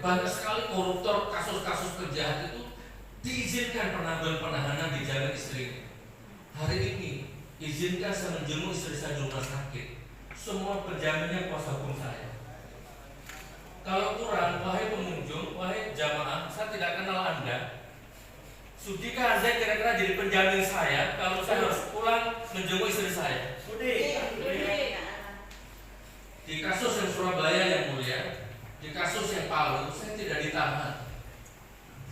banyak sekali koruptor, kasus-kasus penjahat itu diizinkan penangguhan penahanan di jalan istri. Hari ini izinkan saya menjenguk istri saya di rumah sakit. Semua penjaminnya kuasa hukum saya. Kalau kurang, wahai pengunjung, wahai jamaah, saya tidak kenal Anda. Sudikah Anda kira-kira jadi penjamin saya kalau saya harus pulang menjenguk istri saya? Sudi. Di kasus yang Surabaya yang mulia, di kasus yang Palu, saya tidak ditahan.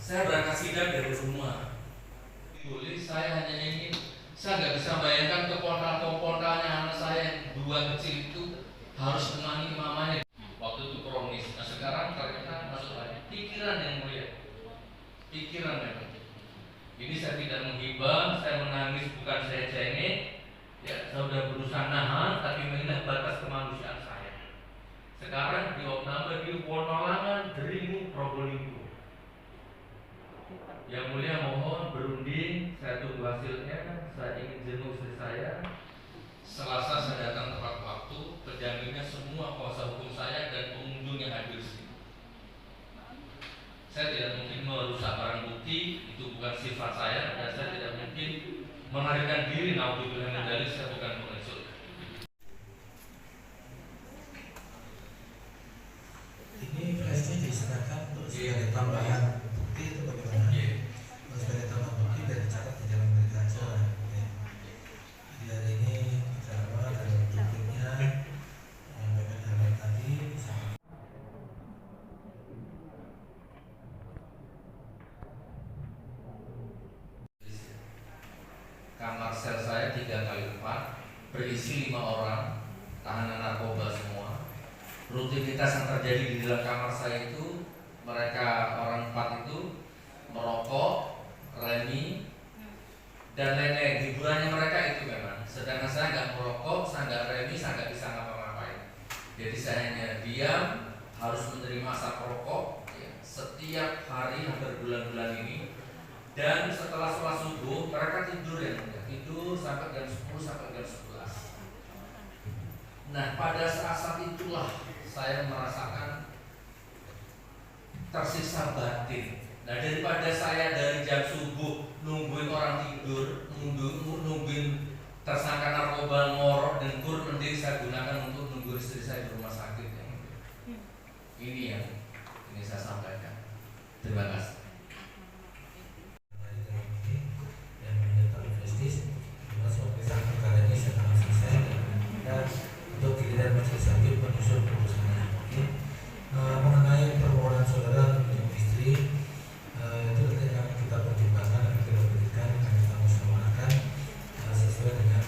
Saya berangkat sidang dari rumah. Boleh, saya hanya ingin, saya nggak bisa bayangkan keponakan-keponakannya anak saya yang dua kecil itu harus menemani mamanya. Waktu itu kronis. Nah sekarang ternyata masuk lagi. Pikiran yang mulia, pikiran memang. Ini saya tidak menghibah, saya menangis bukan saya cengeng. Ya, saya sudah berusaha nahan, tapi mengingat batas kemanusiaan saya. Sekarang di Oknaba, di Wonolangan, Deringu, Probolinggo. Yang mulia mohon berunding, saya tunggu hasilnya. Saya ingin jenguk istri saya. Selasa saya datang tepat waktu, penjaminnya semua kuasa hukum saya dan pengunjung yang hadir di sini. Saya tidak mungkin merusak barang bukti, itu bukan sifat saya, dan saya tidak mungkin melarikan diri. Naudzubillah min dzalik, saya bukan pengecut. Ini flashnya diserahkan untuk sebagai tambahan bukti itu bagaimana? Untuk sebagai tambahan bukti dan dicatat di dalam berita acara. Jadi hari ini kita awal dalam buktinya menyampaikan hal tadi. Kamar sel saya 3x4 berisi 5 orang tahanan narkoba semua. Rutinitas yang terjadi di dalam kamar saya itu, mereka orang 4 itu merokok, remi, dan lain-lain. Hiburannya mereka itu memang. Sedangkan saya nggak merokok, saya nggak remi, saya nggak bisa ngapa-ngapain. Jadi saya hanya diam, harus menerima asap rokok ya, setiap hari hampir bulan-bulan ini. Dan setelah sholat subuh mereka tidur ya, tidur sampai jam 10 sampai jam 11. Nah pada saat itulah saya merasakan tersiksa batin. Nah daripada saya dari jam subuh nungguin orang tidur, nungguin tersangka narkoba ngorok dan kur, mending saya gunakan untuk nunggu istri saya di rumah sakit ya. Ini yang ini saya sampaikan. Terima kasih. Untuk giliran majelis hakim menyusun putusannya. Mengenai permohonan saudara untuk istri itu nanti akan kita pertimbangkan, akan kita berikan, akan kita musyawarahkan sesuai dengan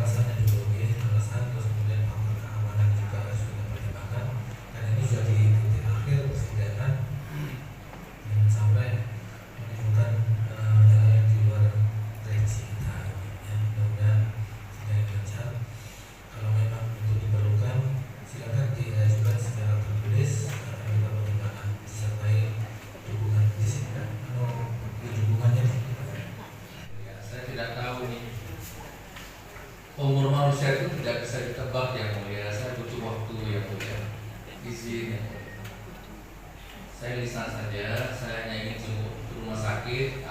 alasannya dulu, alasan terus kemudian faktor keamanan juga harus kita pertimbangkan. Dan ini sudah di titik akhir persidangan, jangan sampai menimbulkan hal yang di luar prediksi kita. Mudah-mudahan sidang lancar. Kalau memang itu diperlukan, silakan diajukan secara tertulis, akan kita pertimbangkan disertai dukungan di sini kan, atau dukungannya. Ya, saya tidak tahu nih. Umur manusia itu tidak bisa ditebak yang mulia. Saya butuh waktu yang mulia. Izin. Saya lisan saja. Saya hanya ingin jemput ke rumah sakit.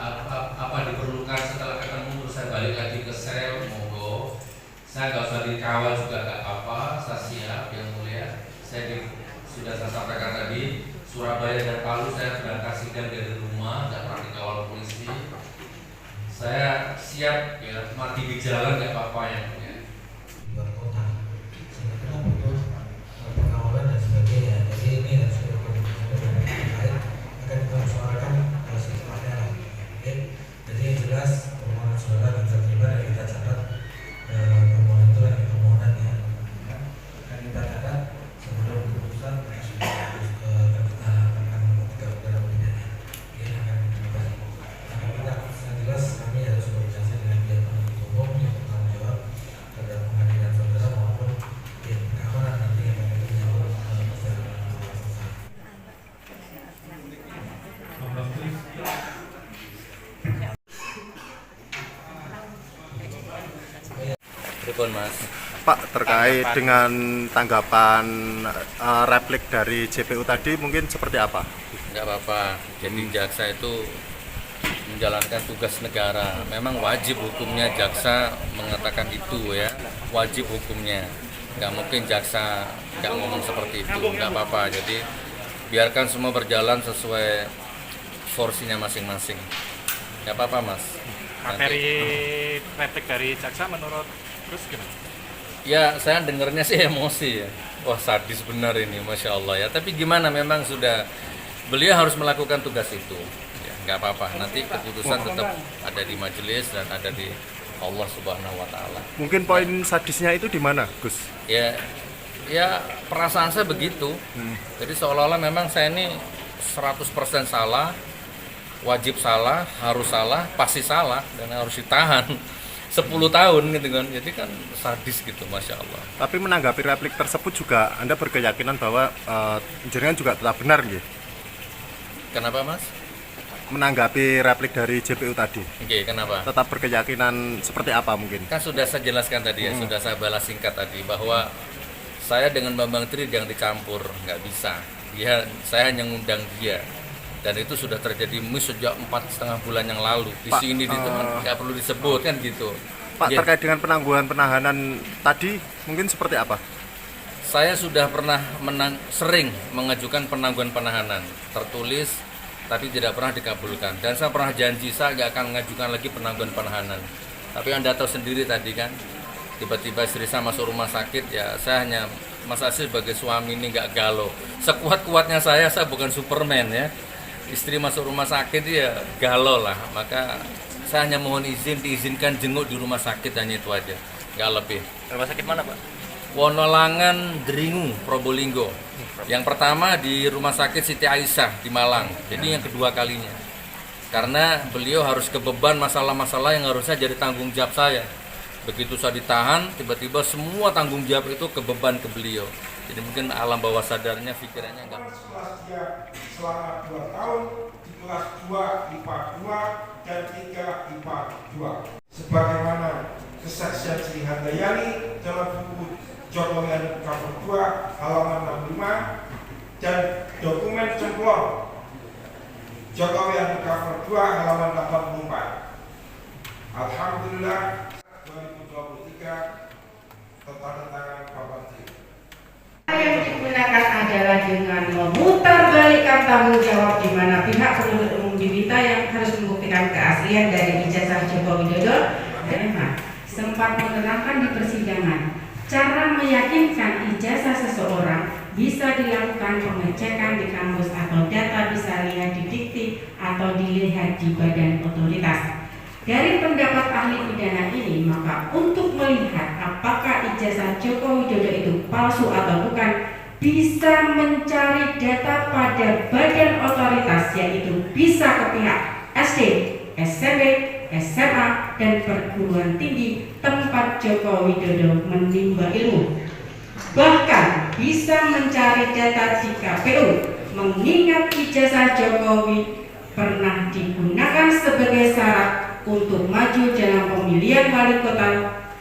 Apa diperlukan setelah ketemu terus saya balik lagi ke sel, monggo. Saya nggak usah dikawal juga nggak apa-apa, saya siap yang mulia. Sudah saya sampaikan tadi, Surabaya dan Palu saya berangkat sidang dari rumah, nggak pernah dikawal polisi. Saya siap ya, mati di jalan nggak apa-apa yang mulia. Di luar kota, sehingga kita butuh pengawalan dan sebagainya. Jadi ini harus kita pertimbangkan terkait akan kita musyawarahkan secepatnya lah. Jadi yang jelas permohonan saudara akan terima dan kita catat. Permohonan itu adalah permohonan yang akan kita catat sebelum keputusan akan kita akan ketika dalam pidana ini akan kita yang jelas kami harus berkoordinasi dengan pihak penuntut umum yang bertanggung jawab terhadap pengadilan saudara maupun pihak keamanan nanti yang akan menyambut persidangan selesai. Telepon mas. Pak, terkait dengan tanggapan replik dari JPU tadi mungkin seperti apa? Nggak apa-apa. Jadi jaksa itu menjalankan tugas negara. Memang wajib hukumnya jaksa mengatakan itu ya, wajib hukumnya. Nggak mungkin jaksa nggak ngomong seperti itu, nggak apa-apa. Jadi biarkan semua berjalan sesuai porsinya masing-masing. Nggak apa-apa, Mas. Materi replik dari jaksa menurut Gus gimana? Ya, saya dengernya sih emosi ya. Wah, sadis benar ini, Masya Allah ya. Tapi gimana, memang sudah beliau harus melakukan tugas itu. Ya, nggak apa-apa. Nanti keputusan tetap ada di majelis dan ada di Allah Subhanahu Wa Taala. Mungkin poin sadisnya itu di mana, Gus? Ya, perasaan saya begitu. Jadi seolah-olah memang saya ini 100% salah, wajib salah, harus salah, pasti salah, dan harus ditahan 10 tahun gitu kan. Jadi kan sadis gitu, Masya Allah. Tapi menanggapi replik tersebut juga Anda berkeyakinan bahwa jenengan juga tetap benar gitu? Kenapa, Mas? Menanggapi replik dari JPU tadi, Oke, kenapa? tetap berkeyakinan seperti apa mungkin? Kan sudah saya jelaskan tadi ya, sudah saya balas singkat tadi bahwa saya dengan Bambang Tri jangan dicampur, nggak bisa. Saya hanya ngundang dia, dan itu sudah terjadi sejak 4,5 bulan yang lalu. Di Pak, sini di teman nggak perlu disebut kan gitu. Pak, Ya, terkait dengan penangguhan penahanan tadi mungkin seperti apa? saya sudah pernah sering mengajukan penangguhan penahanan tertulis, tapi tidak pernah dikabulkan. Dan saya pernah janji saya nggak akan mengajukan lagi penangguhan penahanan. Tapi Anda tahu sendiri tadi kan, tiba-tiba istri saya masuk rumah sakit, ya saya hanya, Mas Aziz sebagai suami ini nggak galau. Sekuat-kuatnya saya bukan Superman ya. Istri masuk rumah sakit ya galau lah. Maka saya hanya mohon izin, diizinkan jenguk di rumah sakit, hanya itu aja, nggak lebih. Rumah sakit mana, Pak? Wonolangan, Dringu, Probolinggo. Yang pertama di Rumah Sakit Siti Aisyah di Malang. Jadi yang kedua kalinya. Karena beliau harus kebeban masalah-masalah yang harusnya jadi tanggung jawab saya. Begitu saya ditahan, tiba-tiba semua tanggung jawab itu kebeban ke beliau. Jadi mungkin alam bawah sadarnya, pikirannya enggak. Kelas dia selama 2 tahun di kelas 2 IPA 2 dan 3 IPA 2. Sebagaimana kesaksian Sri Handayani dalam buku Jokowi Undercover 2 halaman 65 dan dokumen cemplon Jokowi Undercover 2 halaman 84. Alhamdulillah 2023 tertandatangan Pak Menteri. Yang digunakan adalah dengan memutarbalikkan tanggung jawab di mana pihak penuntut umum diminta yang harus membuktikan keaslian dari ijazah Joko Widodo dan sempat menerangkan di persidangan cara meyakinkan ijazah seseorang bisa dilakukan pengecekan di kampus atau data bisa dilihat di dikti atau dilihat di badan otoritas. Dari pendapat ahli pidana ini, maka untuk melihat apakah ijazah Joko Widodo itu palsu atau bukan, bisa mencari data pada badan otoritas, yaitu bisa ke pihak SD, SMP, SMA, dan perguruan tinggi tempat Joko Widodo menimba ilmu. Bahkan bisa mencari data di KPU, mengingat ijazah Jokowi pernah digunakan sebagai syarat untuk maju dalam pemilihan wali kota,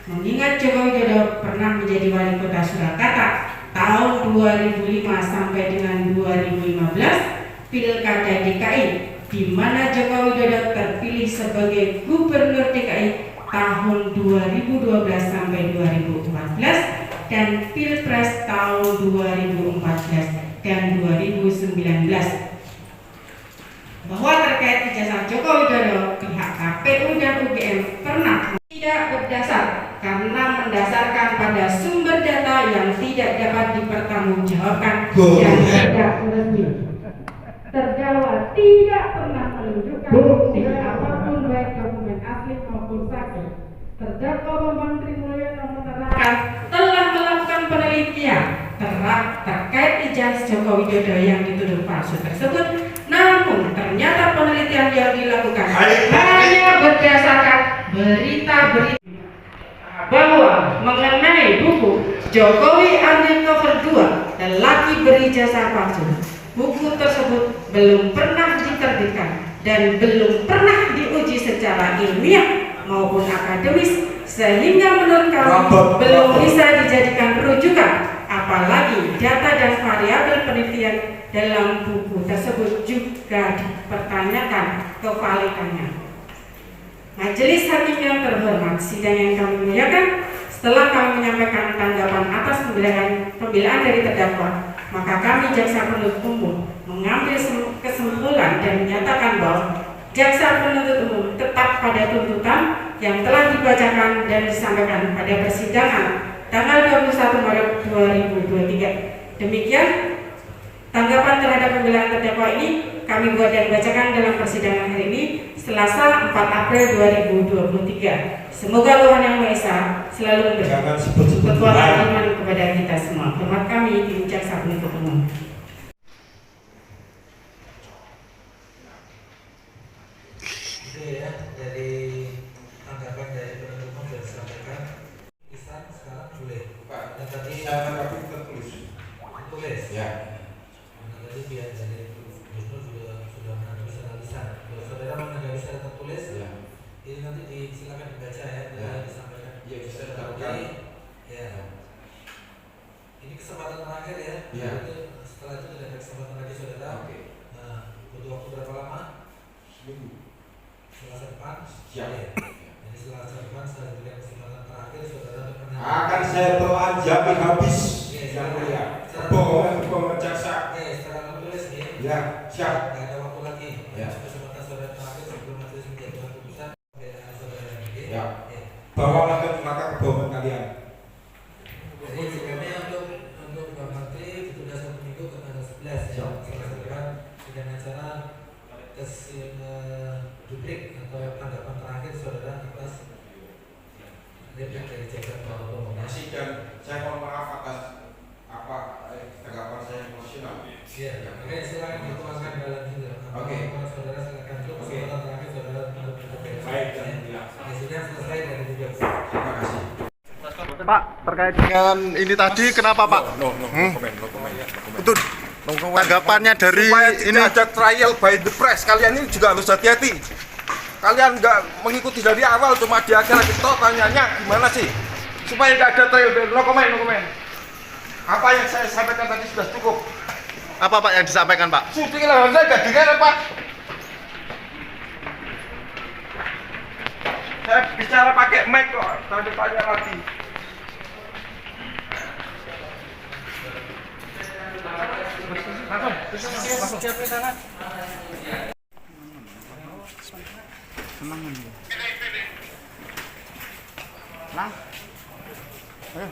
mengingat Joko Widodo pernah menjadi wali kota Surakarta tahun 2005 sampai dengan 2015 Pilkada DKI, di mana Joko Widodo terpilih sebagai Gubernur DKI tahun 2012 sampai 2014 dan Pilpres tahun 2014 dan 2019. Bahwa terkait ijazah Joko Widodo, pihak KPU dan UGM pernah tidak berdasar karena mendasarkan pada sumber data yang tidak dapat dipertanggungjawabkan dan tidak resmi. Terdakwa tidak pernah menunjukkan bukti apapun baik dokumen asli maupun saksi. Terdakwa Bambang Tri Mulyono menerangkan telah melakukan penelitian terkait ijazah Joko Widodo yang dituduh palsu tersebut. Namun ternyata penelitian yang dilakukan hanya berdasarkan berita-berita bahwa mengenai buku Jokowi Undercover 2 lelaki berijazah palsu. Buku tersebut belum pernah diterbitkan dan belum pernah diuji secara ilmiah maupun akademis, sehingga menurut kami belum bisa dijadikan rujukan, apalagi data dan variabel penelitian dalam buku tersebut juga dipertanyakan kevalidannya. Majelis Hakim yang terhormat, sidang yang kami muliakan, setelah kami menyampaikan tanggapan atas pembelaan dari terdakwa, maka kami jaksa penuntut umum mengambil kesimpulan dan menyatakan bahwa jaksa penuntut umum tetap pada tuntutan yang telah dibacakan dan disampaikan pada persidangan tanggal 21 Maret 2023. Demikian tanggapan terhadap pembelaan terdakwa ini kami buat dan bacakan dalam persidangan hari ini, Selasa 4 April 2023. Semoga Tuhan Yang Maha Esa selalu memberikan kekuatan iman kepada kita semua. Hormat kami, tim jaksa penuntut umum. Itu ya, dari tanggapan dari penuntut umum sudah disampaikan. Isan sekarang boleh. Pak, Dan tadi saya tanggapi tertulis. tulis. Ya. Nah, tadi biar dari Wisnu sudah menanggapi secara lisan. Kalau saudara menanggapi secara tertulis, Ya. ini nanti silakan dibaca ya, Ya. disampaikan. Ya, bisa Jadi, dilakukan. ya. Ini kesempatan terakhir ya. Ya. Jadi, setelah itu tidak ada kesempatan lagi saudara. Oke. Nah, butuh waktu berapa lama? Seminggu. Selasa depan. Siap. Ya. Jadi selasa depan saya berikan kesempatan terakhir saudara untuk Akan saya telanjangi habis. Yang mulia. Kebohongan jaksa. Oke, secara tertulis nih. Ya, siap. Nggak ada waktu lagi. Ya. Kesempatan saudara terakhir sebelum majelis menjatuhkan keputusan. Pembelaan saudara lagi. Ya. Bawalah ke neraka kebohongan kalian. Jadi sebelumnya untuk Pak Menteri ditunda 1 minggu ke tanggal 11 ya. Selasa depan dengan acara tes duplik atau tanggapan terakhir saudara atas replik dari jaksa penuntut umum. Masih dan saya mohon maaf atas tanggapan saya emosional. Iya, oke silakan dituangkan dalam sidang. Oke. Saudara silakan dulu Oke. kesempatan terakhir saudara untuk berbicara. Baik, dan ya. Ya, sudah selesai dari juga. Terima kasih. Pak, terkait dengan ini tadi kenapa Pak? No comment. Itu tanggapannya dari Supaya ini. tidak ada trial by the press, kalian ini juga harus hati-hati. Kalian nggak mengikuti dari awal, cuma di akhir kita tanyanya gimana sih? Supaya nggak ada trial by no comment. Apa yang saya sampaikan tadi sudah cukup. Apa Pak yang disampaikan Pak? Syuting lah, saya nggak dengar Pak. Saya bicara pakai mic kok, tanya lagi. Langsung. Siap di sana. Ayo,